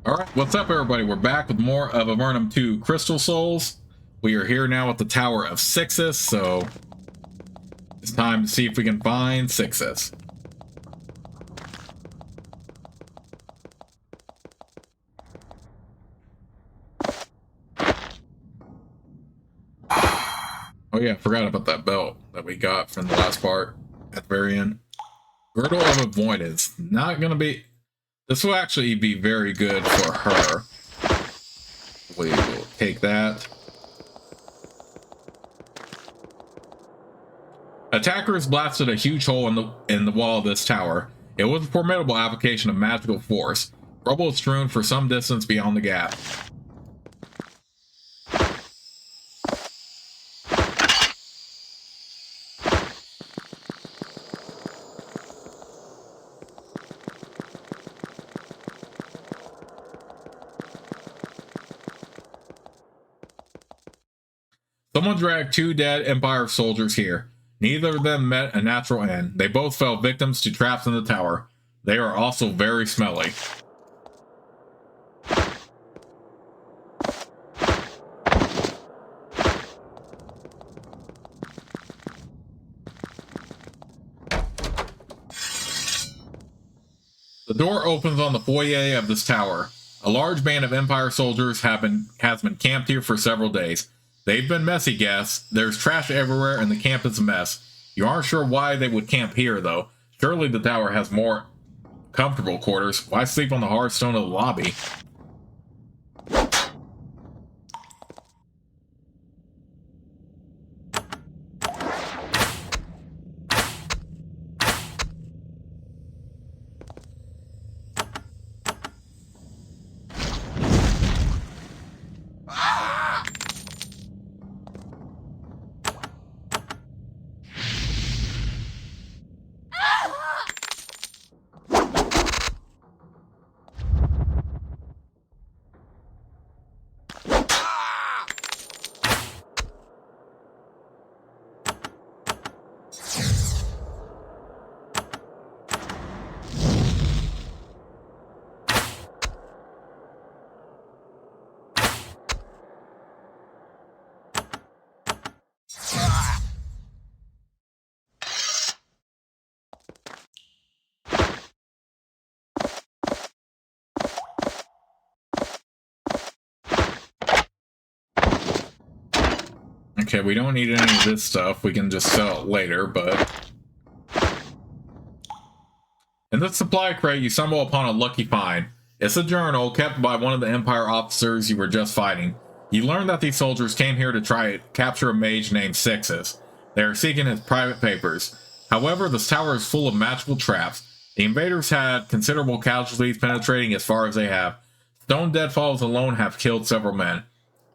Alright, what's up everybody? We're back with more of Avernum 2 Crystal Souls. We are here now at the Tower of Sixus, so it's time to see if we can find Sixus. Oh yeah, I forgot about that belt that we got from the last part at the very end. Girdle of Avoidance. Not gonna be... This will actually be very good for her. We will take that. Attackers blasted a huge hole in the wall of this tower. It was a formidable application of magical force. Rubble is strewn for some distance beyond the gap. Someone dragged two dead Empire soldiers here. Neither of them met a natural end. They both fell victims to traps in the tower. They are also very smelly. The door opens on the foyer of this tower. A large band of Empire soldiers has been camped here for several days. They've been messy guests. There's trash everywhere and the camp is a mess. You aren't sure why they would camp here, though. Surely the tower has more comfortable quarters. Why sleep on the hard stone of the lobby? Okay, we don't need any of this stuff. We can just sell it later, but... In this supply crate, you stumble upon a lucky find. It's a journal kept by one of the Empire officers you were just fighting. You learn that these soldiers came here to try to capture a mage named Sixus. They are seeking his private papers. However, this tower is full of magical traps. The invaders had considerable casualties penetrating as far as they have. Stone deadfalls alone have killed several men.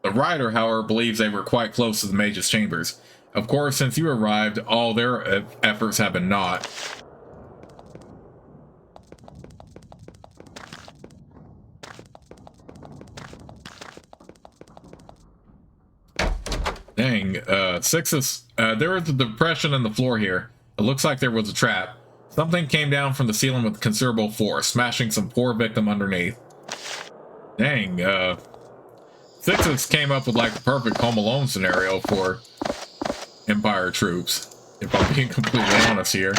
The writer, however, believes they were quite close to the mage's chambers. Of course, since you arrived, all their efforts have been naught. Dang, Sixus, there is a depression in the floor here. It looks like there was a trap. Something came down from the ceiling with considerable force, smashing some poor victim underneath. Dang, Sixus came up with like the perfect Home Alone scenario for Empire troops, if I'm being completely honest here.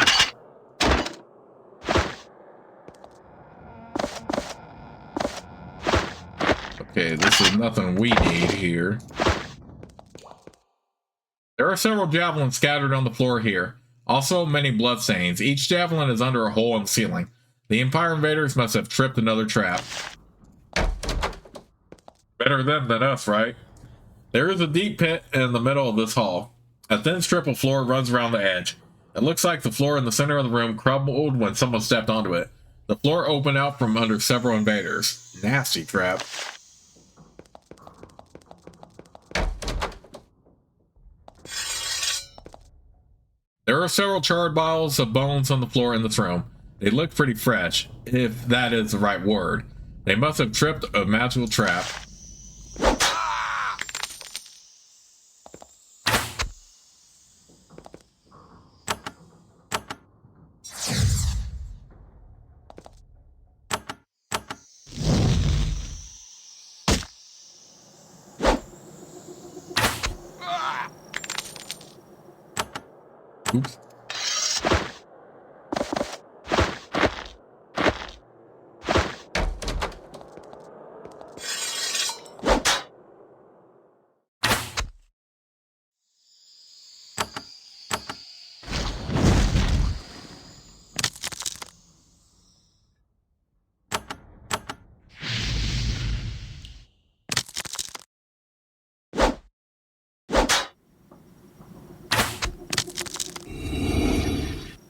Okay, this is nothing we need here. There are several javelins scattered on the floor here. Also, many bloodstains. Each javelin is under a hole in the ceiling. The Empire invaders must have tripped another trap. Better them than us, right? There is a deep pit in the middle of this hall. A thin strip of floor runs around the edge. It looks like the floor in the center of the room crumbled when someone stepped onto it. The floor opened out from under several invaders. Nasty trap. There are several charred piles of bones on the floor in this room. They look pretty fresh, if that is the right word. They must have tripped a magical trap. Oops.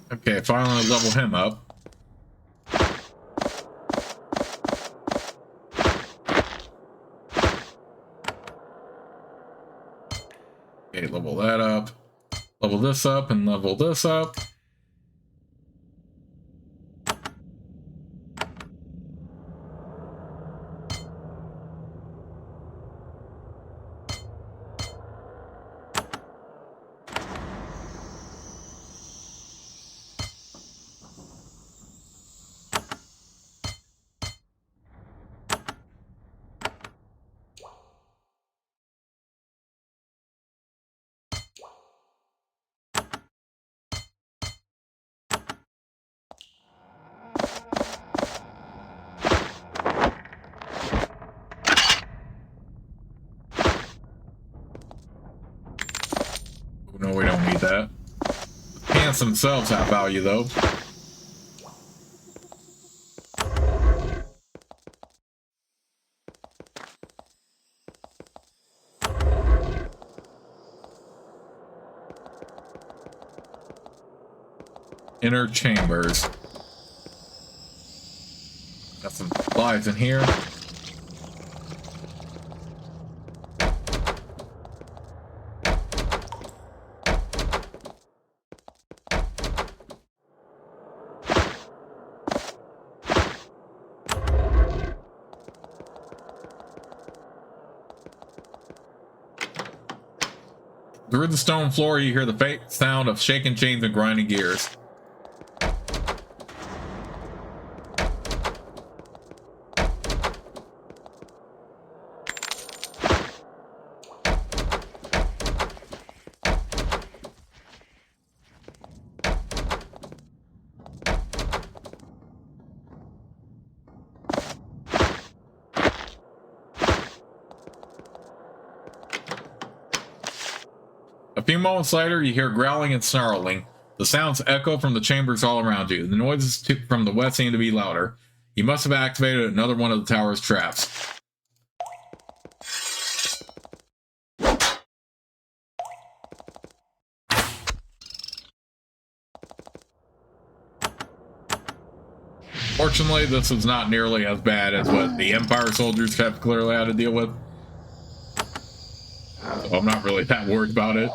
Okay, finally level him up. Okay, level that up. Level this up and level this up. No, we don't need that. The pants themselves have value, though. Inner chambers. Got some supplies in here. Through the stone floor, you hear the faint sound of shaking chains and grinding gears. A few moments later, you hear growling and snarling. The sounds echo from the chambers all around you. The noises from the west seem to be louder. You must have activated another one of the tower's traps. Fortunately, this was not nearly as bad as what the Empire soldiers have clearly had to deal with. So I'm not really that worried about it.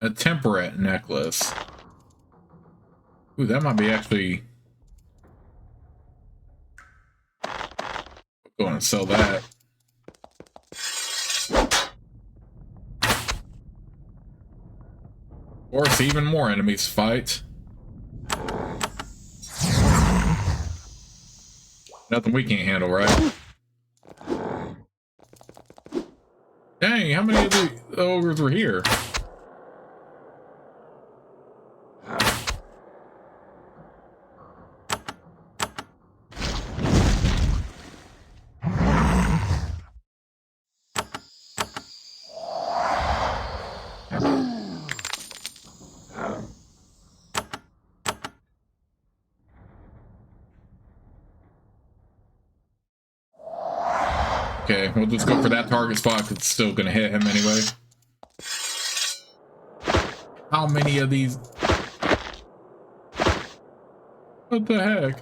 A temperate necklace. Ooh, that might be actually... Go and sell that. Of course, even more enemies to fight. Nothing we can't handle, right? Dang, how many of the ogres were here? Okay, we'll just go for that target spot because it's still gonna hit him anyway. How many of these? What the heck?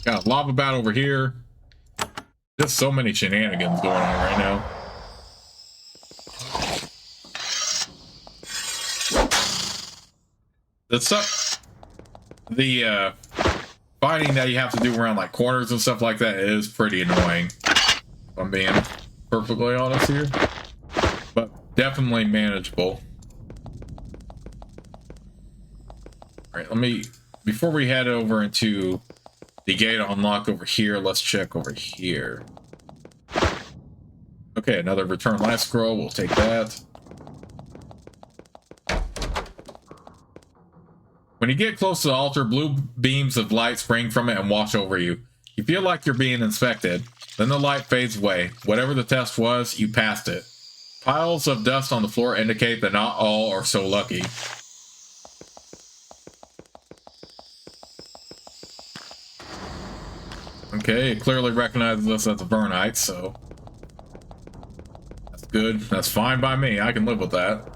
Got a lava bat over here. There's so many shenanigans going on right now. The stuff, the fighting that you have to do around like corners and stuff like that is pretty annoying, if I'm being perfectly honest here, but definitely manageable. All right, before we head over into the gate unlock over here, let's check over here. Okay, another return life scroll, we'll take that. When you get close to the altar, blue beams of light spring from it and wash over you. You feel like you're being inspected. Then the light fades away. Whatever the test was, you passed it. Piles of dust on the floor indicate that not all are so lucky. Okay, it clearly recognizes us as the Vernites, so that's good. That's fine by me. I can live with that.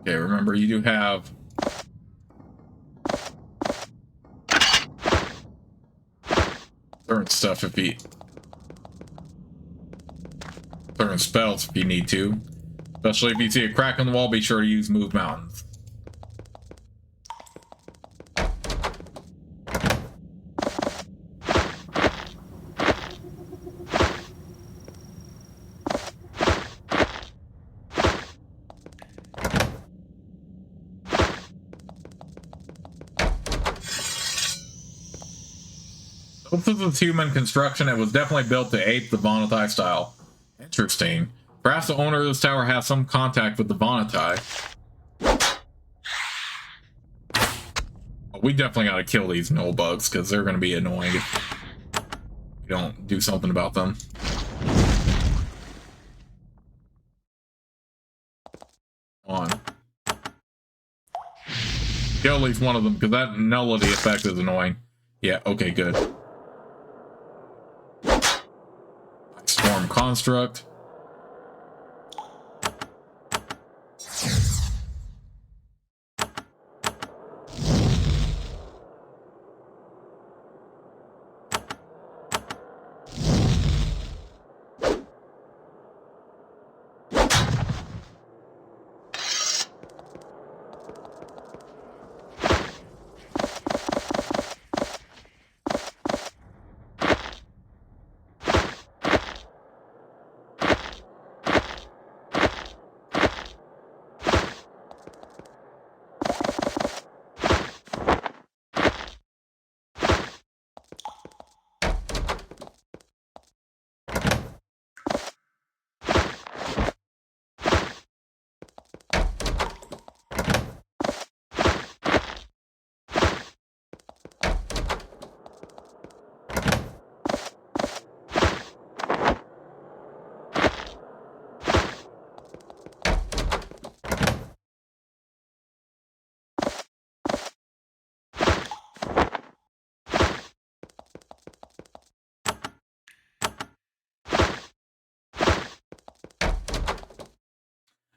Okay, remember you do have certain stuff if you certain spells if you need to. Especially if you see a crack in the wall, be sure to use Move Mountains. This is its human construction. It was definitely built to ape the Vonatai style. Interesting. Perhaps the owner of this tower has some contact with the Vonatai. We definitely gotta kill these null bugs because they're gonna be annoying if we don't do something about them. On. Kill at least one of them because that nullity effect is annoying. Yeah, okay, good. Storm construct.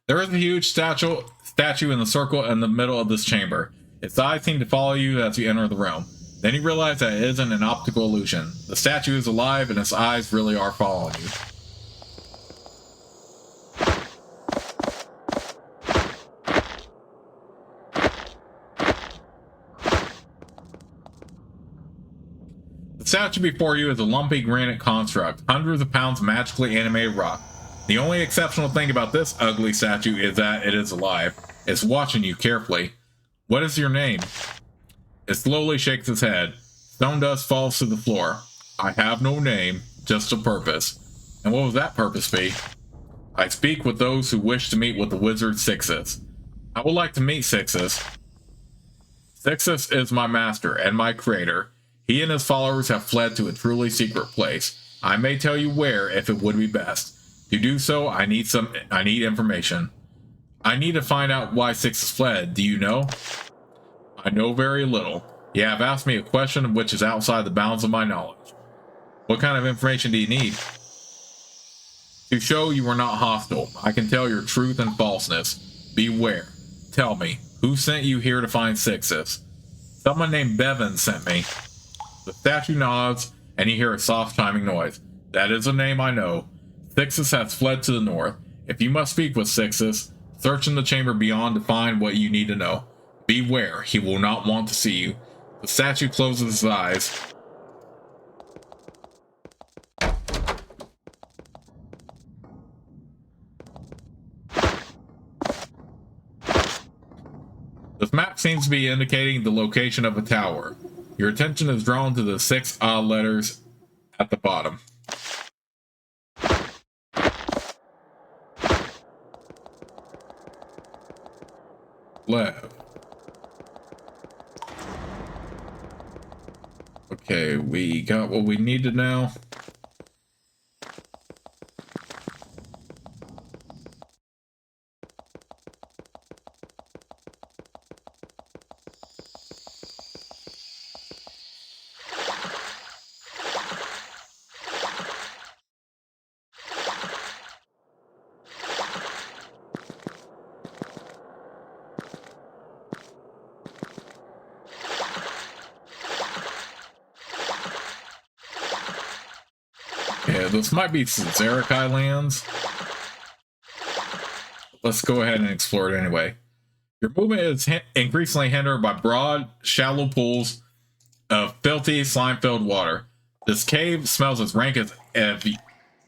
There is a huge statue in the circle in the middle of this chamber. Its eyes seem to follow you as you enter the realm. Then you realize that it isn't an optical illusion. The statue is alive and its eyes really are following you. The statue before you is a lumpy granite construct, hundreds of pounds of magically animated rock. The only exceptional thing about this ugly statue is that it is alive. It's watching you carefully. What is your name? It slowly shakes its head. Stone dust falls to the floor. I have no name, just a purpose. And what would that purpose be? I speak with those who wish to meet with the wizard Sixus. I would like to meet Sixus. Sixus is my master and my creator. He and his followers have fled to a truly secret place. I may tell you where if it would be best. To do so, I need information. I need to find out why Sixus fled. Do you know? I know very little. You have asked me a question which is outside the bounds of my knowledge. What kind of information do you need? To show you are not hostile, I can tell your truth and falseness. Beware. Tell me, who sent you here to find Sixus? Someone named Bevan sent me. The statue nods, and you hear a soft chiming noise. That is a name I know. Sixus has fled to the north. If you must speak with Sixus, search in the chamber beyond to find what you need to know. Beware, he will not want to see you. The statue closes his eyes. This map seems to be indicating the location of a tower. Your attention is drawn to the 6 odd letters at the bottom. Left. Okay, we got what we needed now. Yeah, this might be Zerakai lands. Let's go ahead and explore it anyway. Your movement is increasingly hindered by broad, shallow pools of filthy, slime-filled water. This cave smells as rank as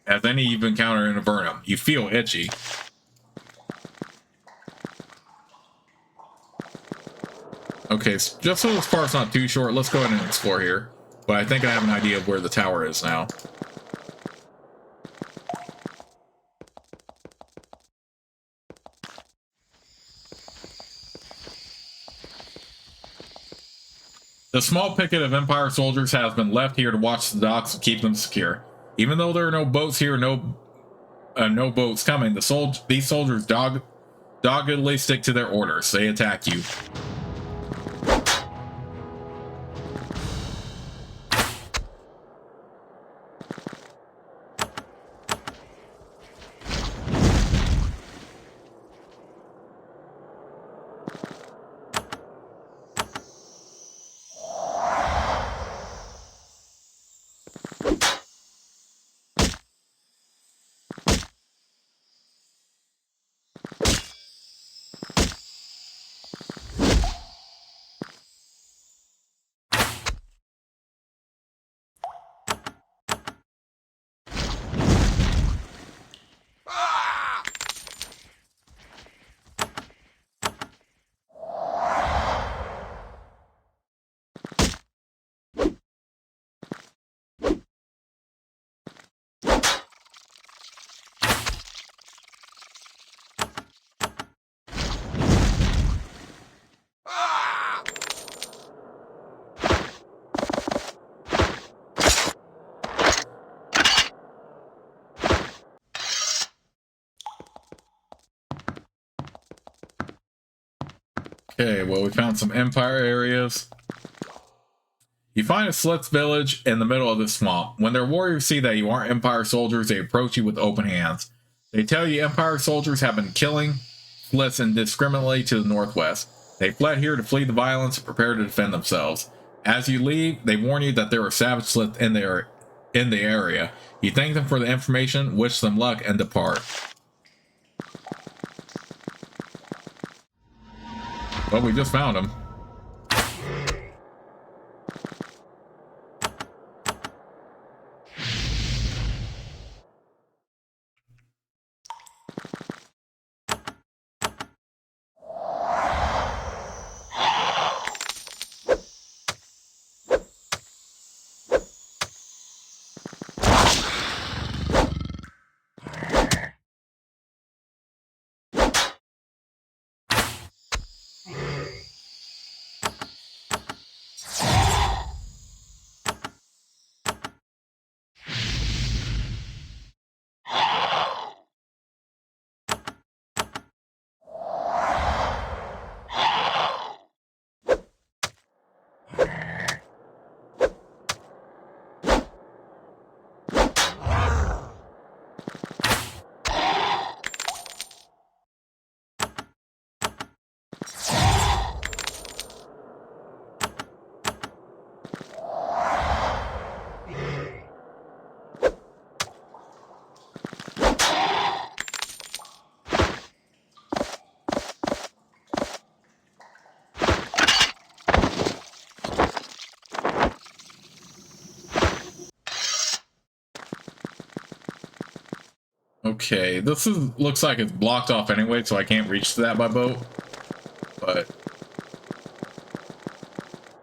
any you've encountered in Avernum. You feel itchy. Okay, so just so this part's not too short, let's go ahead and explore here. But I think I have an idea of where the tower is now. The small picket of Empire soldiers has been left here to watch the docks and keep them secure. Even though there are no boats here, no boats coming, these soldiers doggedly stick to their orders. They attack you. Okay, well, we found some Empire areas. You find a Slits village in the middle of the swamp. When their warriors see that you aren't Empire soldiers, they approach you with open hands. They tell you Empire soldiers have been killing Slits indiscriminately to the northwest. They fled here to flee the violence and prepare to defend themselves. As you leave, they warn you that there are savage Slits in the area. You thank them for the information, wish them luck, and depart. Well, we just found him. Okay, this is looks like it's blocked off anyway, so I can't reach to that by boat. But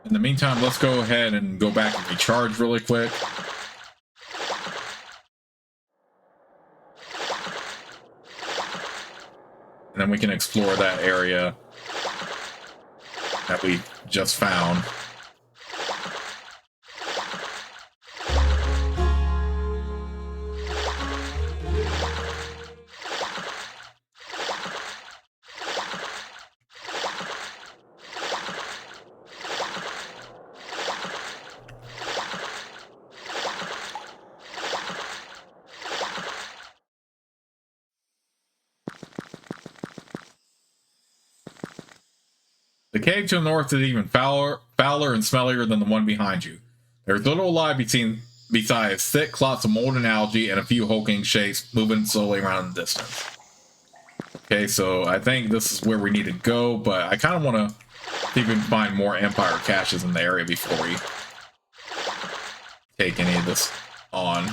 in the meantime, let's go ahead and go back and recharge really quick. And then we can explore that area that we just found. The cave to the north is even fouler and smellier than the one behind you. There's little alive besides thick clots of mold and algae and a few hulking shapes moving slowly around in the distance. Okay, so I think this is where we need to go, but I kind of want to see if we can find more Empire caches in the area before we take any of this on.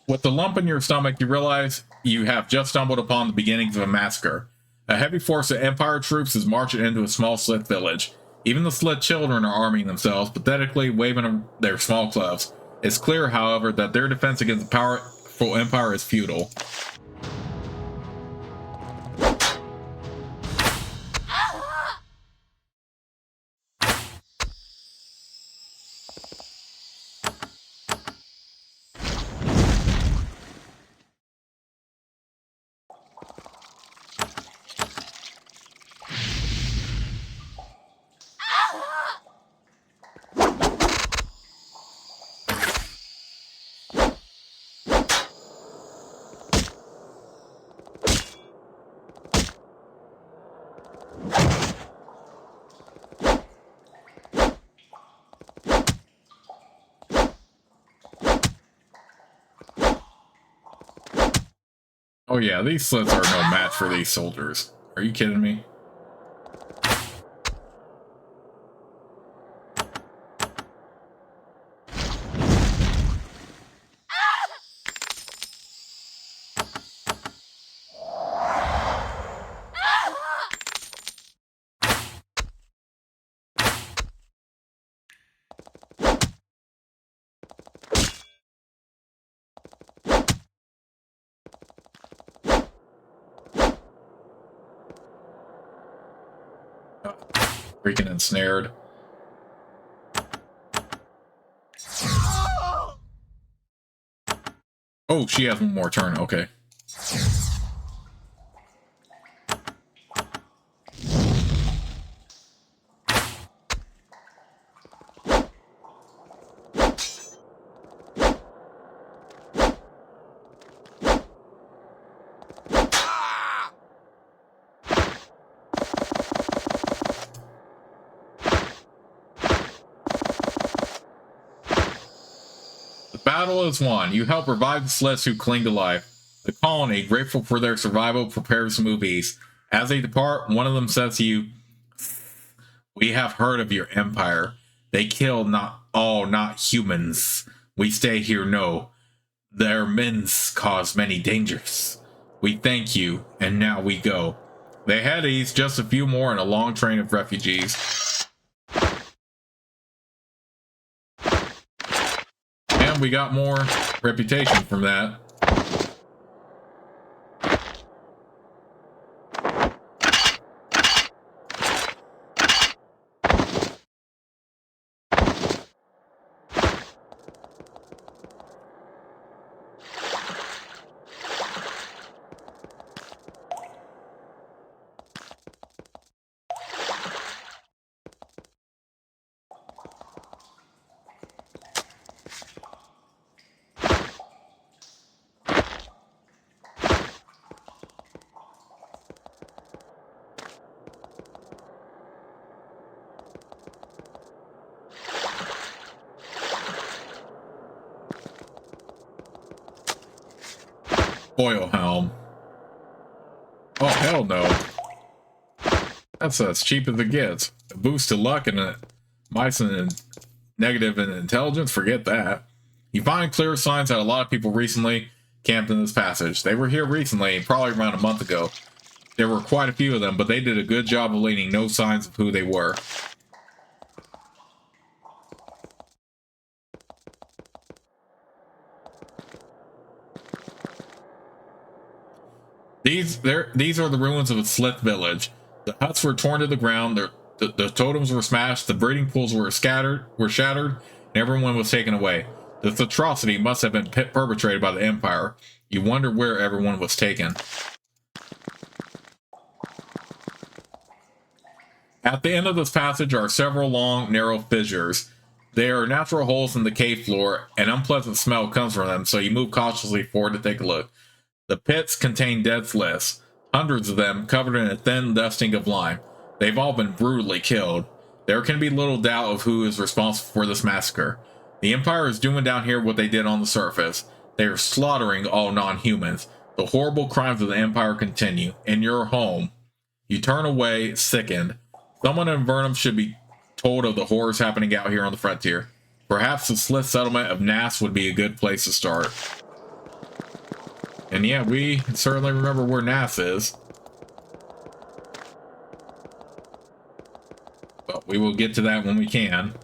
With the lump in your stomach, you realize you have just stumbled upon the beginnings of a massacre. A heavy force of Empire troops is marching into a small Sith village. Even the Sith children are arming themselves, pathetically waving their small clubs. It's clear, however, that their defense against the powerful Empire is futile. Oh yeah, these slits are no match for these soldiers. Are you kidding me? Freaking ensnared. Oh, she has one more turn. Okay. The battle is won. You help revive the Slits who cling to life. The colony, grateful for their survival, prepares to move east. As they depart, one of them says to you, "We have heard of your empire. They kill not humans. We stay here, no. Their men's cause many dangers. We thank you, and now we go." They head east, just a few more in a long train of refugees. And we got more reputation from that. Oil helm. Oh, hell no. That's as cheap as it gets. A boost to luck and a mice and negative in intelligence, forget that. You find clear signs that a lot of people recently camped in this passage. They were here recently, probably around a month ago. There were quite a few of them, but they did a good job of leaving no signs of who they were. These are the ruins of a Slith village. The huts were torn to the ground, the totems were smashed, the breeding pools were shattered, and everyone was taken away. This atrocity must have been perpetrated by the Empire. You wonder where everyone was taken. At the end of this passage are several long, narrow fissures. They are natural holes in the cave floor. An unpleasant smell comes from them, so you move cautiously forward to take a look. The pits contain dead Sliths, hundreds of them covered in a thin dusting of lime. They've all been brutally killed. There can be little doubt of who is responsible for this massacre. The Empire is doing down here what they did on the surface. They are slaughtering all non-humans. The horrible crimes of the Empire continue. In your home, you turn away, sickened. Someone in Avernum should be told of the horrors happening out here on the frontier. Perhaps the Slith settlement of Nass would be a good place to start. And yeah, we certainly remember where Nass is. But we will get to that when we can.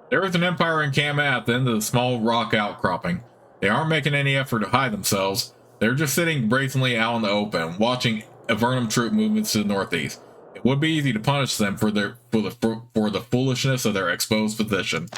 There is an Empire encampment at the end of the small rock outcropping. They aren't making any effort to hide themselves. They're just sitting brazenly out in the open, watching Avernum troop movements to the northeast. It would be easy to punish them for the foolishness of their exposed position.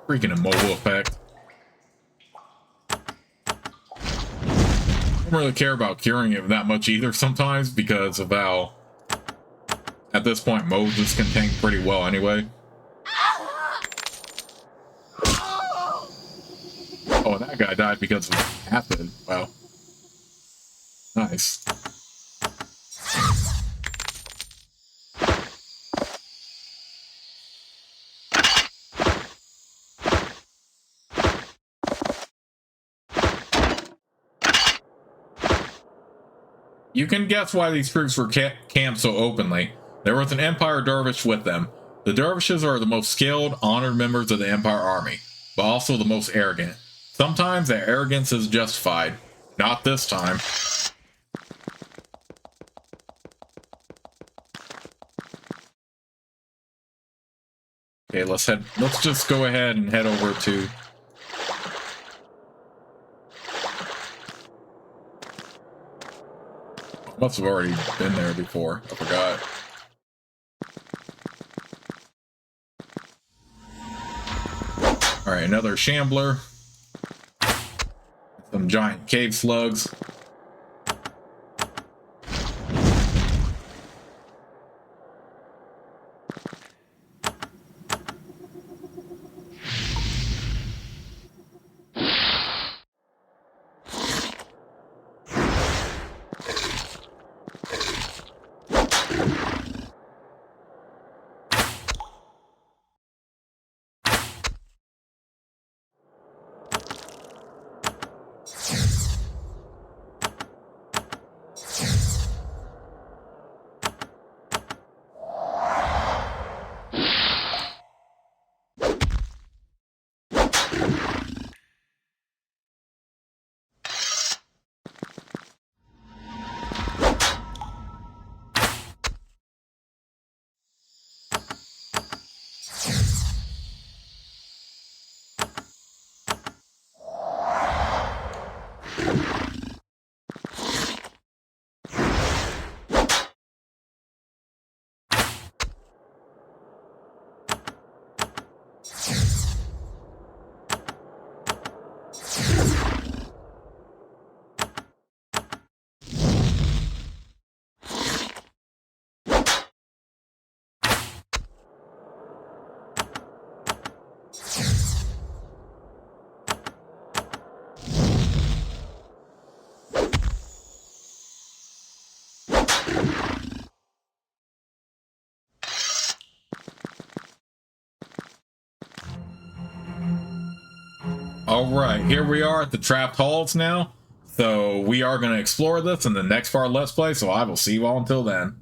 Freaking immobile effect. I don't really care about curing it that much either sometimes because of how, at this point, Moses can tank pretty well anyway. Oh, and that guy died because of acid. Wow. Nice. You can guess why these troops were camped so openly. There was an Empire dervish with them. The dervishes are the most skilled, honored members of the Empire army, but also the most arrogant. Sometimes their arrogance is justified. Not this time. Okay, let's just go ahead and head over to... Must have already been there before. I forgot. Alright, another shambler. Some giant cave slugs. Alright, here we are at the trapped halls now. So we are going to explore this in the next part of Let's Play, so I will see you all until then.